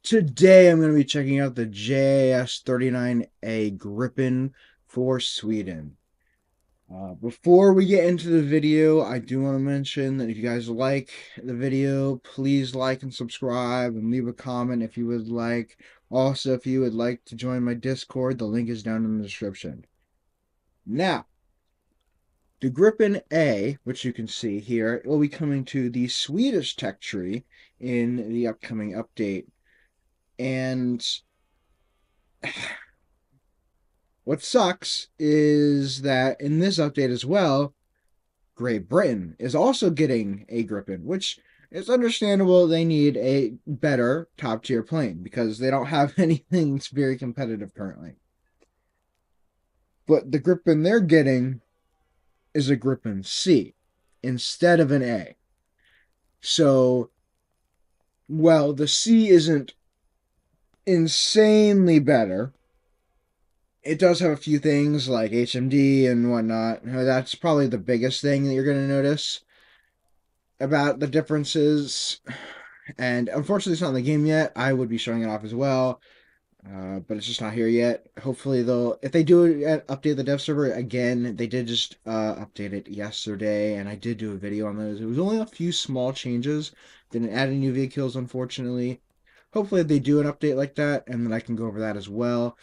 Today I'm going to be checking out the JAS39A Gripen for Sweden. Before we get into the video, I do want to mention that if you guys like the video, please like and subscribe and leave a comment if you would like. Also, if you would like to join my Discord, the link is down in the description. Now, the Gripen A, which you can see here, will be coming to the Swedish tech tree in the upcoming update. And what sucks is that in this update as well, Great Britain is also getting a Gripen, which is understandable. They need a better top tier plane because they don't have anything that's very competitive currently. But the Gripen they're getting is a Gripen C instead of an A. So, well, the C isn't insanely better. It does have a few things like HMD and whatnot. That's probably the biggest thing that you're going to notice about the differences. And unfortunately, it's not in the game yet. I would be showing it off as well, but it's just not here yet. Hopefully, they'll, if they do update the dev server again, they did just update it yesterday, and I did do a video on those. It was only a few small changes. Didn't add any new vehicles, unfortunately. Hopefully, they do an update like that, and then I can go over that as well.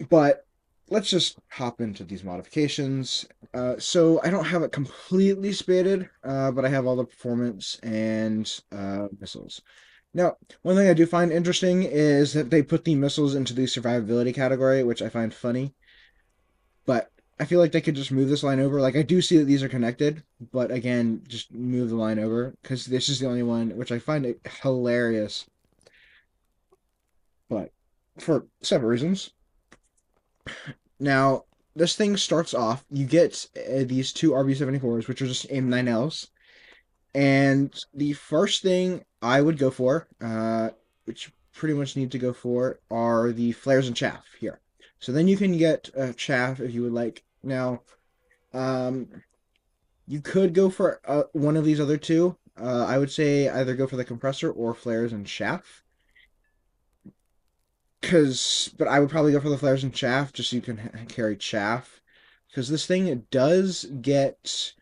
But let's just hop into these modifications. So I don't have it completely spaded, but I have all the performance and missiles. Now, one thing I do find interesting is that they put the missiles into the survivability category, which I find funny. But I feel like they could just move this line over. Like, I do see that these are connected, but again, just move the line over, because this is the only one, which I find hilarious. But for several reasons. Now, this thing starts off, you get these two RB-74s, which are just AIM-9Ls. And the first thing I would go for, which you pretty much need to go for, are the flares and chaff here. So then you can get chaff if you would like. Now, um, you could go for one of these other two. I would say either go for the compressor or flares and chaff. But I would probably go for the flares and chaff just so you can carry chaff. Because this thing does get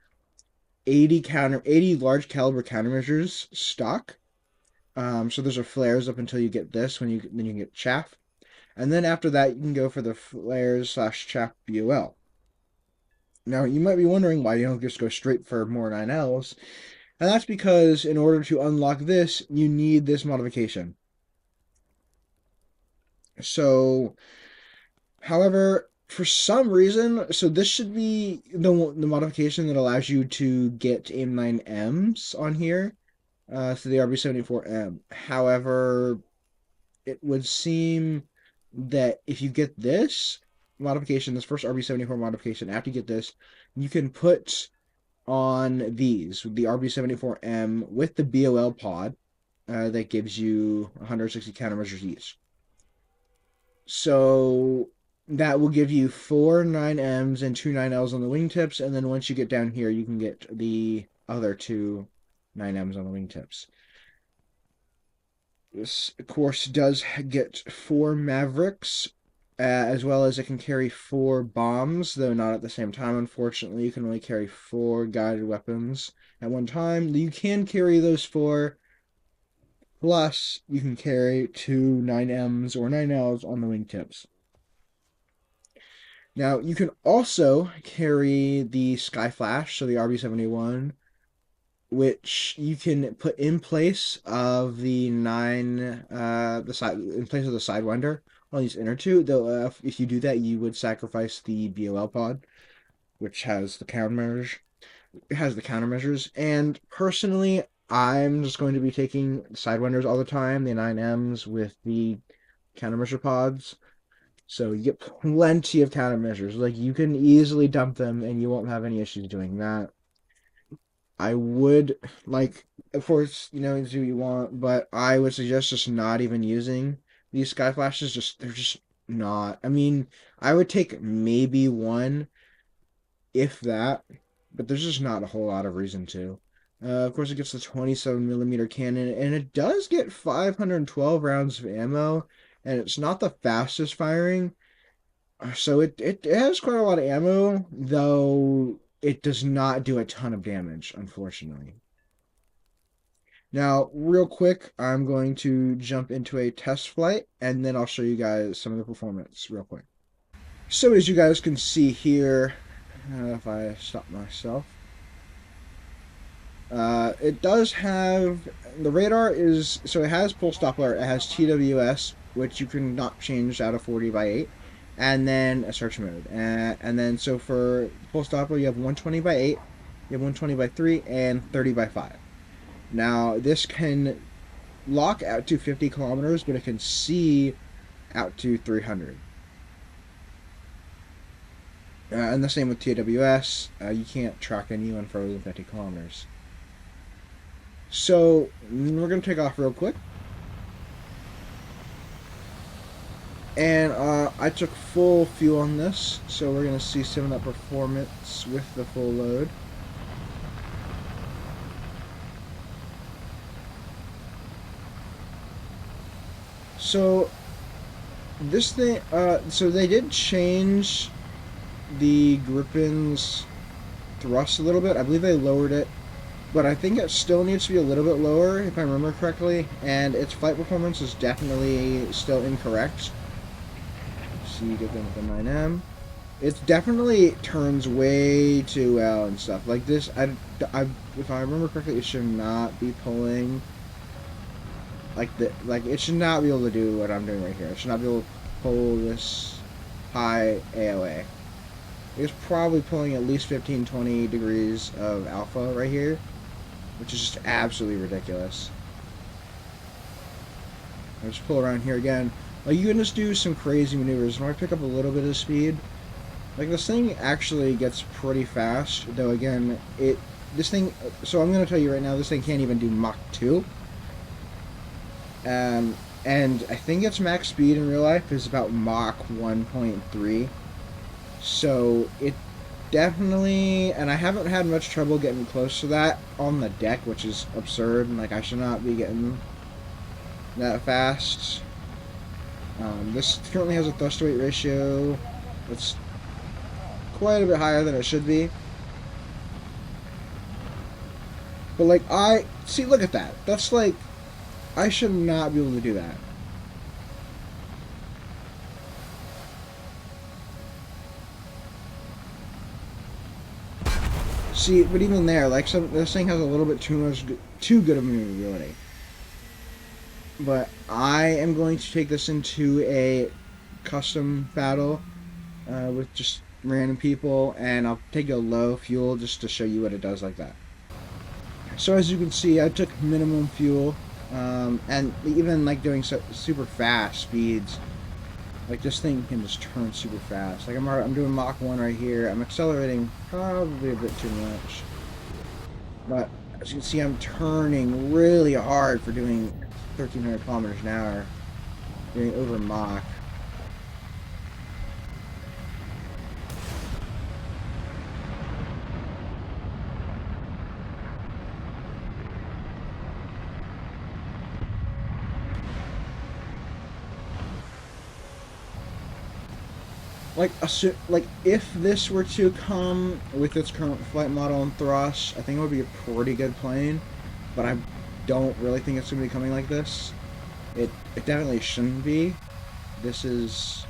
80 large caliber countermeasures stock. So there's a flares up until you get this. Then you can get chaff, and then after that you can go for the flares slash chaff BOL. Now you might be wondering why you don't just go straight for more 9Ls, and that's because in order to unlock this, you need this modification. So, however, for some reason, so this should be the modification that allows you to get AIM-9Ms on here. So the RB-74M. However, it would seem that if you get this modification, this first RB-74 modification, after you get this, you can put on these, the RB-74M with the BOL pod, that gives you 160 countermeasures each. So that will give you 4 9Ms and 2 9Ls on the wingtips, and then once you get down here, you can get the other 2 9Ms on the wingtips. This, of course, does get 4 Mavericks, as well as it can carry 4 bombs, though not at the same time, unfortunately. You can only carry 4 guided weapons at one time. You can carry those 4, plus you can carry 2 9Ms or 9Ls on the wingtips. Now, you can also carry the Sky Flash, so the RB-71, which you can put in place of the in place of the Sidewinder on these inner two. Though, if you do that, you would sacrifice the BOL pod, which has the countermeasures. It has the countermeasures, and personally, I'm just going to be taking Sidewinders all the time, the 9Ms with the countermeasure pods. So you get plenty of countermeasures. Like, you can easily dump them, and you won't have any issues doing that. I would, like, of course, do what you want, but I would suggest just not even using these sky flashes. They're just not. I mean, I would take maybe one, if that, but there's just not a whole lot of reason to. Of course, it gets the 27 millimeter cannon, and it does get 512 rounds of ammo, and it's not the fastest firing, so it has quite a lot of ammo, though it does not do a ton of damage, unfortunately. Now, real quick, I'm going to jump into a test flight, and then I'll show you guys some of the performance real quick. So as you guys can see here, if I stop myself, it does have, the radar is, so it has pulse Doppler, it has TWS, which you can not change out of 40x8, and then a search mode. And then, so for pulse Doppler, you have 120x8, you have 120x3, and 30x5. Now, this can lock out to 50 kilometers, but it can see out to 300. And the same with TWS, you can't track anyone further than 50 kilometers. So, we're going to take off real quick. And I took full fuel on this, so we're going to see some of that performance with the full load. So, this thing, so they did change the Gripen's thrust a little bit. I believe they lowered it, but I think it still needs to be a little bit lower, if I remember correctly, and its flight performance is definitely still incorrect. So you get them with the 9M. It definitely turns way too well and stuff. Like this, if I remember correctly, it should not be pulling like it should not be able to do what I'm doing right here. It should not be able to pull this high AOA. It's probably pulling at least 15-20 degrees of alpha right here, which is just absolutely ridiculous. I'll just pull around here again. Like, you can just do some crazy maneuvers. When I pick up a little bit of speed, like this thing actually gets pretty fast. Though again, this thing. So I'm gonna tell you right now, this thing can't even do Mach 2. And I think its max speed in real life is about Mach 1.3. So it definitely, and I haven't had much trouble getting close to that on the deck, which is absurd. Like, I should not be getting that fast. This currently has a thrust to weight ratio that's quite a bit higher than it should be. But like, see, look at that. That's like, I should not be able to do that. See, but even there, like, this thing has a little bit too good of maneuverability. But I am going to take this into a custom battle with just random people, and I'll take a low fuel just to show you what it does like that. So as you can see, I took minimum fuel, and even like doing super fast speeds, like this thing can just turn super fast. Like I'm doing Mach 1 right here. I'm accelerating probably a bit too much, but as you can see, I'm turning really hard for doing 1,300 kilometers an hour, doing over Mach. Like if this were to come with its current flight model and thrust, I think it would be a pretty good plane, but I don't really think it's going to be coming like this. It definitely shouldn't be. This is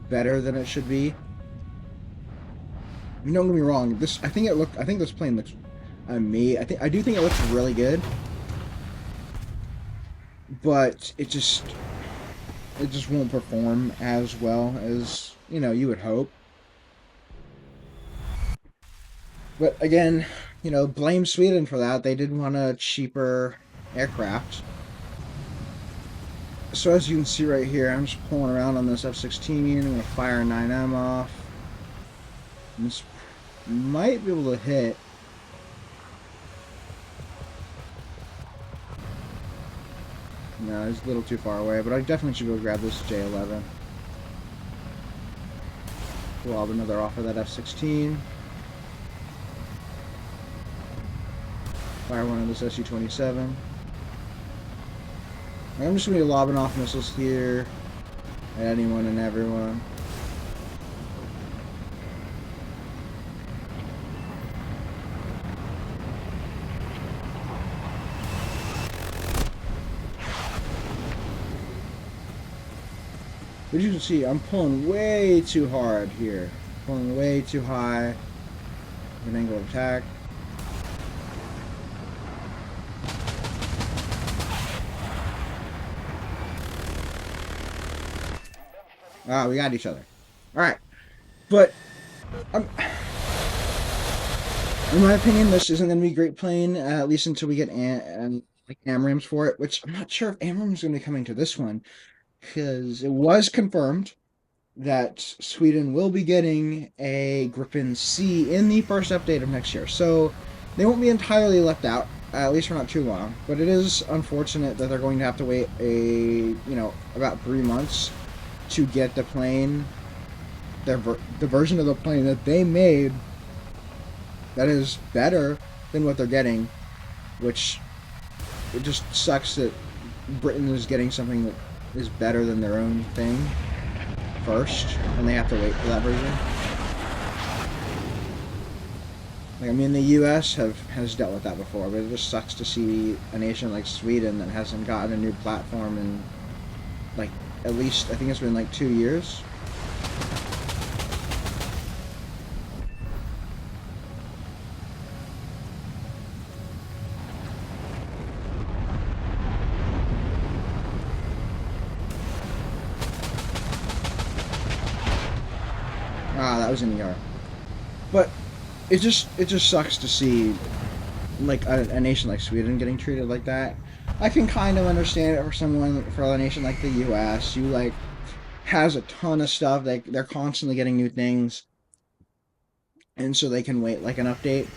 better than it should be. Don't get me wrong. I think this plane looks I do think it looks really good, but it just won't perform as well as, you would hope. But again, blame Sweden for that. They did want a cheaper aircraft. So as you can see right here, I'm just pulling around on this F-16. I'm going to fire a 9M off. And this might be able to hit. No, it's a little too far away, but I definitely should go grab this J11. We'll have another off of that F-16. fire one of this Su-27. I'm just going to be lobbing off missiles here at anyone and everyone. But you can see, I'm pulling way too hard here. Pulling way too high. An angle of attack. Ah, we got each other. Alright. But, in my opinion, this isn't going to be great playing, at least until we get like AMRAAMs for it, which I'm not sure if AMRAAMs is going to be coming to this one, because it was confirmed that Sweden will be getting a Gripen C in the first update of next year. So they won't be entirely left out, at least for not too long. But it is unfortunate that they're going to have to wait about 3 months to get the plane, the version of the plane that they made that is better than what they're getting, which it just sucks that Britain is getting something that is better than their own thing first, and they have to wait for that version. Like, I mean, the U.S. has dealt with that before, but it just sucks to see a nation like Sweden that hasn't gotten a new platform in, like, at least, I think it's been like 2 years. Ah, that was an ER. But it just sucks to see like a nation like Sweden getting treated like that. I can kind of understand it for a nation like the U.S. who like has a ton of stuff. They're constantly getting new things, and so they can wait like an update.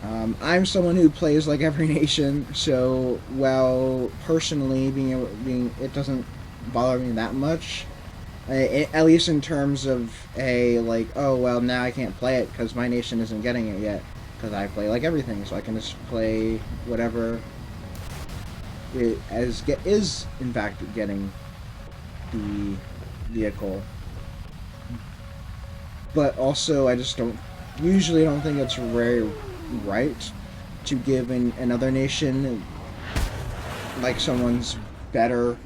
I'm someone who plays like every nation, so well, personally, being it doesn't bother me that much. At least in terms of like, oh well, now I can't play it because my nation isn't getting it yet, because I play like everything, so I can just play whatever is in fact getting the vehicle. But also, I just usually don't think it's very right to give another nation like someone's better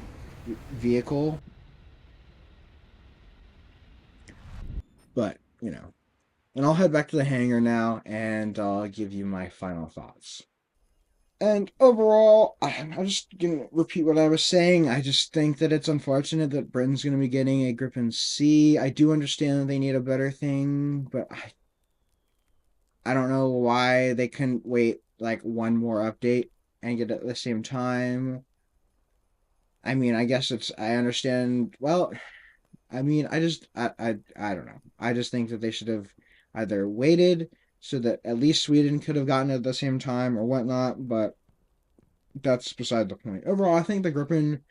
vehicle. But, and I'll head back to the hangar now, and I'll give you my final thoughts. And overall, I'm just going to repeat what I was saying. I just think that it's unfortunate that Britain's going to be getting a Gripen C. I do understand that they need a better thing, but I don't know why they couldn't wait like one more update and get it at the same time. I mean, I guess I understand. Well, I mean, I don't know. I just think that they should have either waited so that at least Sweden could have gotten it at the same time or whatnot, but that's beside the point. Overall, I think the Gripen,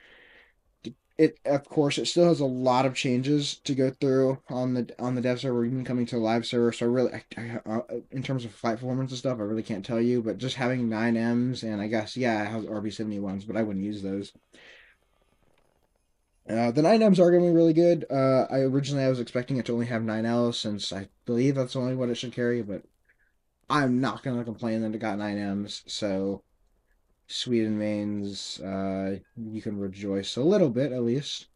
of course, it still has a lot of changes to go through on the dev server, even coming to a live server. So in terms of flight performance and stuff, I really can't tell you. But just having 9Ms and I guess it has RB71s, but I wouldn't use those. The 9Ms are going to be really good. I was expecting it to only have 9Ls since I believe that's only what it should carry, but I'm not going to complain that it got 9Ms. So Sweden mains, you can rejoice a little bit at least.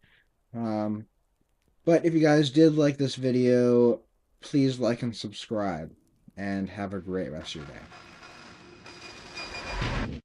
But if you guys did like this video, please like and subscribe, and have a great rest of your day.